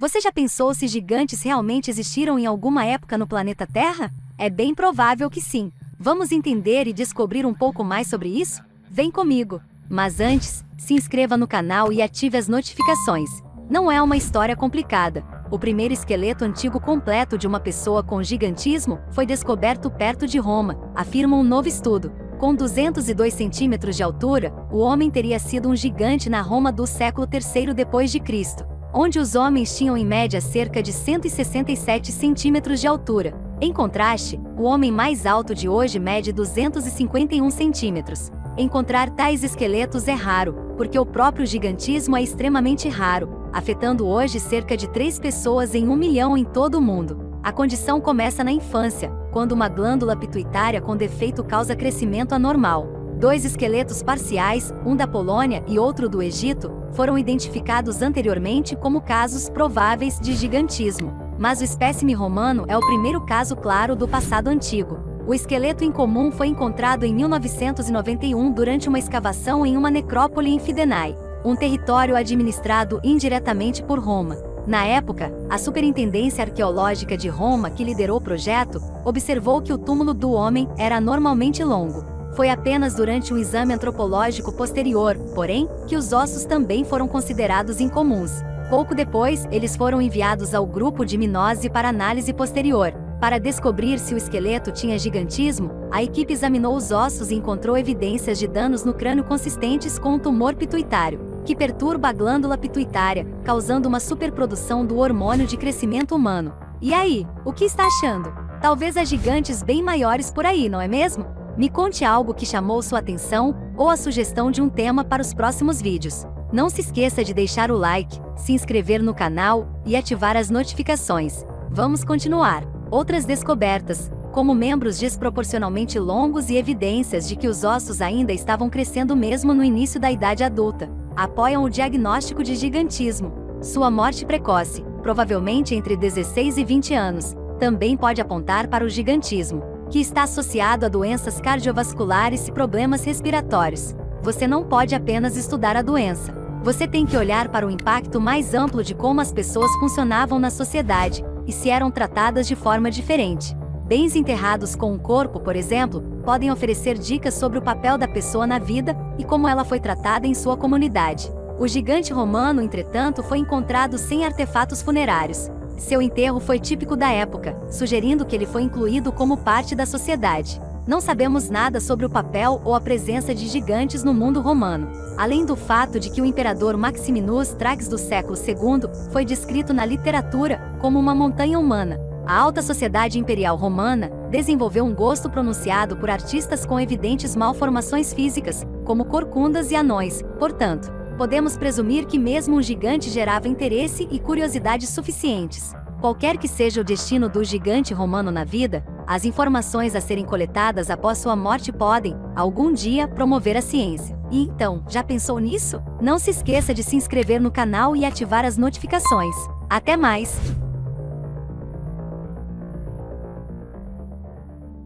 Você já pensou se gigantes realmente existiram em alguma época no planeta Terra? É bem provável que sim. Vamos entender e descobrir um pouco mais sobre isso? Vem comigo! Mas antes, se inscreva no canal e ative as notificações. Não é uma história complicada. O primeiro esqueleto antigo completo de uma pessoa com gigantismo foi descoberto perto de Roma, afirma um novo estudo. Com 202 centímetros de altura, o homem teria sido um gigante na Roma do século III d.C., onde os homens tinham em média cerca de 167 centímetros de altura. Em contraste, o homem mais alto de hoje mede 251 centímetros. Encontrar tais esqueletos é raro, porque o próprio gigantismo é extremamente raro, afetando hoje cerca de 3 pessoas em 1 milhão em todo o mundo. A condição começa na infância, quando uma glândula pituitária com defeito causa crescimento anormal. 2 esqueletos parciais, um da Polônia e outro do Egito, foram identificados anteriormente como casos prováveis de gigantismo. Mas o espécime romano é o primeiro caso claro do passado antigo. O esqueleto incomum foi encontrado em 1991 durante uma escavação em uma necrópole em Fidenae, um território administrado indiretamente por Roma. Na época, a Superintendência Arqueológica de Roma, que liderou o projeto, observou que o túmulo do homem era anormalmente longo. Foi apenas durante um exame antropológico posterior, porém, que os ossos também foram considerados incomuns. Pouco depois, eles foram enviados ao grupo de Minose para análise posterior. Para descobrir se o esqueleto tinha gigantismo, a equipe examinou os ossos e encontrou evidências de danos no crânio consistentes com um tumor pituitário, que perturba a glândula pituitária, causando uma superprodução do hormônio de crescimento humano. E aí, o que está achando? Talvez há gigantes bem maiores por aí, não é mesmo? Me conte algo que chamou sua atenção, ou a sugestão de um tema para os próximos vídeos. Não se esqueça de deixar o like, se inscrever no canal e ativar as notificações. Vamos continuar. Outras descobertas, como membros desproporcionalmente longos e evidências de que os ossos ainda estavam crescendo mesmo no início da idade adulta, apoiam o diagnóstico de gigantismo. Sua morte precoce, provavelmente entre 16 e 20 anos, também pode apontar para o gigantismo, que está associado a doenças cardiovasculares e problemas respiratórios. Você não pode apenas estudar a doença. Você tem que olhar para o impacto mais amplo de como as pessoas funcionavam na sociedade, e se eram tratadas de forma diferente. Bens enterrados com um corpo, por exemplo, podem oferecer dicas sobre o papel da pessoa na vida e como ela foi tratada em sua comunidade. O gigante romano, entretanto, foi encontrado sem artefatos funerários. Seu enterro foi típico da época, sugerindo que ele foi incluído como parte da sociedade. Não sabemos nada sobre o papel ou a presença de gigantes no mundo romano, além do fato de que o imperador Maximinus Thrax do século II foi descrito na literatura como uma montanha humana. A alta sociedade imperial romana desenvolveu um gosto pronunciado por artistas com evidentes malformações físicas, como corcundas e anões. Portanto, podemos presumir que mesmo um gigante gerava interesse e curiosidade suficientes. Qualquer que seja o destino do gigante romano na vida, as informações a serem coletadas após sua morte podem, algum dia, promover a ciência. E então, já pensou nisso? Não se esqueça de se inscrever no canal e ativar as notificações. Até mais!